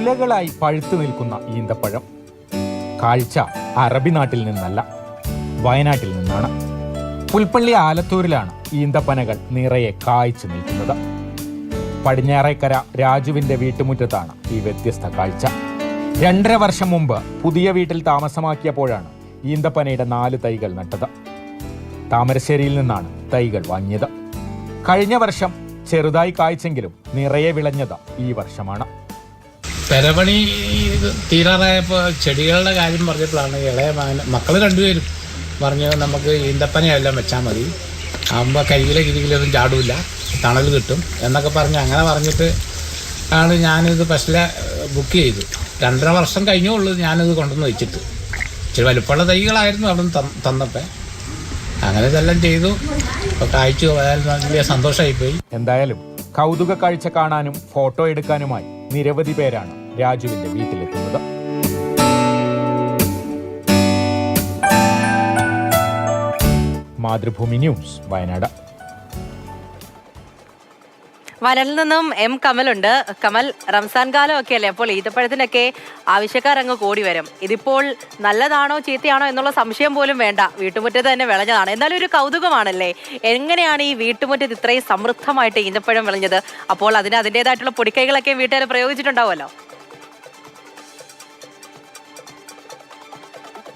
കുലകളായി പഴുത്തു നിൽക്കുന്ന ഈന്തപ്പഴം. കാഴ്ച അറബി നാട്ടിൽ നിന്നല്ല, വയനാട്ടിൽ നിന്നാണ്. പുൽപ്പള്ളി ആലത്തൂരിലാണ് ഈന്തപ്പനകൾ നിറയെ കായ്ച്ചു നിൽക്കുന്നത്. പടിഞ്ഞാറേക്കര രാജുവിന്റെ വീട്ടുമുറ്റത്താണ് ഈ വ്യത്യസ്ത കാഴ്ച. 2.5 വർഷം മുമ്പ് പുതിയ വീട്ടിൽ താമസമാക്കിയപ്പോഴാണ് ഈന്തപ്പനയുടെ 4 തൈകൾ നട്ടത്. താമരശ്ശേരിയിൽ നിന്നാണ് തൈകൾ വാങ്ങിയത്. കഴിഞ്ഞ വർഷം ചെറുതായി കായ്ച്ചെങ്കിലും നിറയെ വിളഞ്ഞത് ഈ വർഷമാണ്. പെരപണി തീരാറായപ്പോൾ ചെടികളുടെ കാര്യം പറഞ്ഞപ്പോഴാണ് ഇളയ മക്കൾ 2 പേരും പറഞ്ഞു നമുക്ക് ഈന്തപ്പനയെല്ലാം വെച്ചാൽ മതി, ആകുമ്പോൾ കരികിലൊന്നും ചാടില്ല, തണൽ കിട്ടും എന്നൊക്കെ അങ്ങനെ പറഞ്ഞിട്ട് ആണ് ഞാനിത് ഫസ്റ്റിലെ ബുക്ക് ചെയ്തു. 2.5 വർഷം കഴിഞ്ഞുള്ളൂ ഞാനിത് കൊണ്ടുവന്ന് വെച്ചിട്ട്. ഇച്ചിരി വലുപ്പമുള്ള തൈകളായിരുന്നു അവിടെ നിന്ന് തന്നപ്പോൾ. അങ്ങനെ ഇതെല്ലാം ചെയ്തു, ഇപ്പോൾ കായ്ച്ചു പോയാൽ വലിയ സന്തോഷമായിപ്പോയി. എന്തായാലും കൗതുക കാഴ്ച കാണാനും ഫോട്ടോ എടുക്കാനുമായി നിരവധി പേരാണ് രാജുവിന്റെ വീട്ടിലെത്തുന്നത്. മാതൃഭൂമി ന്യൂസ്, വയനാട്. വയനാട്ടിൽ നിന്നും എം കമലുണ്ട്. കമൽ, റംസാൻ കാലം ഒക്കെ അല്ലേ, അപ്പോൾ ഈത്തപ്പഴത്തിനൊക്കെ ആവശ്യക്കാരങ്ങ് കൂടി വരും. ഇതിപ്പോൾ നല്ലതാണോ ചീത്തയാണോ എന്നുള്ള സംശയം പോലും വേണ്ട, വീട്ടുമുറ്റത്ത് തന്നെ വിളഞ്ഞതാണ്. എന്നാലും ഒരു കൗതുകമാണല്ലേ, എങ്ങനെയാണ് ഈ വീട്ടുമുറ്റത്ത് ഇത്രയും സമൃദ്ധമായിട്ട് ഈന്തപ്പഴം വിളഞ്ഞത്? അപ്പോൾ അതിൻ്റെതായിട്ടുള്ള പൊടിക്കൈകളൊക്കെ വീട്ടുകാർ പ്രയോഗിച്ചിട്ടുണ്ടാവുമല്ലോ.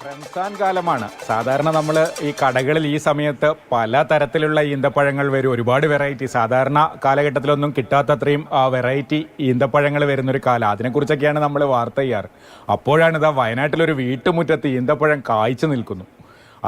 റംസാൻ കാലമാണ്. സാധാരണ നമ്മൾ ഈ കടകളിൽ ഈ സമയത്ത് പല തരത്തിലുള്ള ഈന്തപ്പഴങ്ങൾ വരും, ഒരുപാട് വെറൈറ്റി. സാധാരണ കാലഘട്ടത്തിലൊന്നും കിട്ടാത്തത്രയും വെറൈറ്റി ഈന്തപ്പഴങ്ങൾ വരുന്നൊരു കാലം. അതിനെക്കുറിച്ചൊക്കെയാണ് നമ്മൾ വാർത്ത ചെയ്യാറ്. അപ്പോഴാണ് ഇതാ വയനാട്ടിലൊരു വീട്ടുമുറ്റത്ത് ഈന്തപ്പഴം കായ്ച്ചു നിൽക്കുന്നു.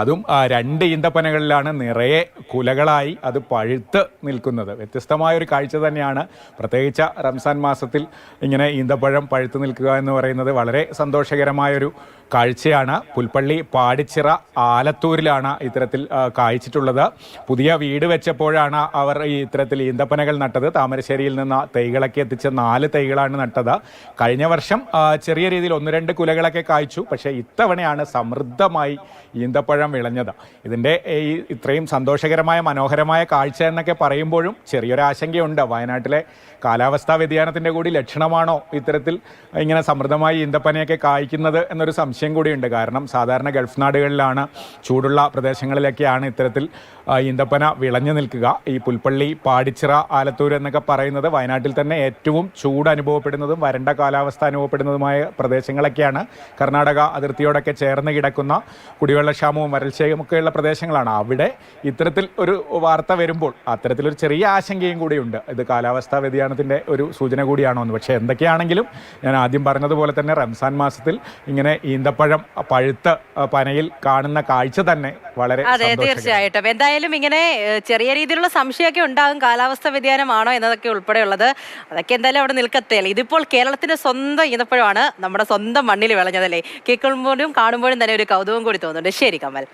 അതും 2 ഈന്തപ്പനകളിലാണ് നിറയെ കുലകളായി അത് പഴുത്ത് നിൽക്കുന്നത്. വ്യത്യസ്തമായൊരു കാഴ്ച തന്നെയാണ്. പ്രത്യേകിച്ച് റംസാൻ മാസത്തിൽ ഇങ്ങനെ ഈന്തപ്പഴം പഴുത്ത് നിൽക്കുക എന്ന് പറയുന്നത് വളരെ സന്തോഷകരമായൊരു കാഴ്ചയാണ്. പുൽപ്പള്ളി പാടിച്ചിറ ആലത്തൂരിലാണ് ഇത്തരത്തിൽ കായ്ച്ചിട്ടുള്ളത്. പുതിയ വീട് വെച്ചപ്പോഴാണ് അവർ ഈ ഇത്തരത്തിൽ ഈന്തപ്പനകൾ നട്ടത്. താമരശ്ശേരിയിൽ നിന്ന് തൈകളൊക്കെ എത്തിച്ച് 4 തൈകളാണ് നട്ടത്. കഴിഞ്ഞ വർഷം ചെറിയ രീതിയിൽ 1-2 കുലകളൊക്കെ കായ്ച്ചു. പക്ഷേ ഇത്തവണയാണ് സമൃദ്ധമായി ഈന്തപ്പഴം വിളഞ്ഞത്. ഇതിൻ്റെ ഈ ഇത്രയും സന്തോഷകരമായ മനോഹരമായ കാഴ്ച എന്നൊക്കെ പറയുമ്പോഴും ചെറിയൊരു ആശങ്കയുണ്ട്. വയനാട്ടിലെ കാലാവസ്ഥാ വ്യതിയാനത്തിൻ്റെ കൂടി ലക്ഷണമാണോ ഇത്തരത്തിൽ ഇങ്ങനെ സമൃദ്ധമായി ഈന്തപ്പനയൊക്കെ കായ്ക്കുന്നത് എന്നൊരു സംശയം കൂടിയുണ്ട്. കാരണം സാധാരണ ഗൾഫ് നാടുകളിലാണ്, ചൂടുള്ള പ്രദേശങ്ങളിലൊക്കെയാണ് ഇത്തരത്തിൽ ഈന്തപ്പന വിളഞ്ഞു നിൽക്കുക. ഈ പുൽപ്പള്ളി പാടിച്ചിറ ആലത്തൂർ എന്നൊക്കെ പറയുന്നത് വയനാട്ടിൽ തന്നെ ഏറ്റവും ചൂട് അനുഭവപ്പെടുന്നതും വരണ്ട കാലാവസ്ഥ അനുഭവപ്പെടുന്നതുമായ പ്രദേശങ്ങളൊക്കെയാണ്. കർണാടക അതിർത്തിയോടൊക്കെ ചേർന്ന് കിടക്കുന്ന കുടിവെള്ളക്ഷാമവും വരൾച്ചയും ഒക്കെയുള്ള പ്രദേശങ്ങളാണ്. അവിടെ ഇത്തരത്തിൽ ഒരു വാർത്ത വരുമ്പോൾ അത്തരത്തിലൊരു ചെറിയ ആശങ്കയും കൂടിയുണ്ട്. ഇത് കാലാവസ്ഥാ വ്യതിയാനത്തിൻ്റെ ഒരു സൂചന കൂടിയാണോ എന്ന്. പക്ഷേ എന്തൊക്കെയാണെങ്കിലും ഞാൻ ആദ്യം പറഞ്ഞതുപോലെ തന്നെ റംസാൻ മാസത്തിൽ ഇങ്ങനെ ഈന്തപ്പഴം പഴുത്ത പനയിൽ കാണുന്ന കാഴ്ച തന്നെ വളരെ തീർച്ചയായിട്ടും. എന്തായാലും ഇങ്ങനെ ചെറിയ രീതിയിലുള്ള സംശയമൊക്കെ ഉണ്ടാകും, കാലാവസ്ഥ വ്യതിയാനമാണോ എന്നതൊക്കെ ഉൾപ്പെടെയുള്ളത്. അതൊക്കെ എന്തായാലും അവിടെ നിൽക്കത്തേല. ഇതിപ്പോൾ കേരളത്തിന്റെ സ്വന്തം ഈന്തപ്പഴമാണ്, നമ്മുടെ സ്വന്തം മണ്ണിൽ വിളഞ്ഞതല്ലേ. കേൾക്കുമ്പോഴും കാണുമ്പോഴും തന്നെ ഒരു കൗതുകം കൂടി തോന്നുന്നുണ്ട്. ശരി കമൽ.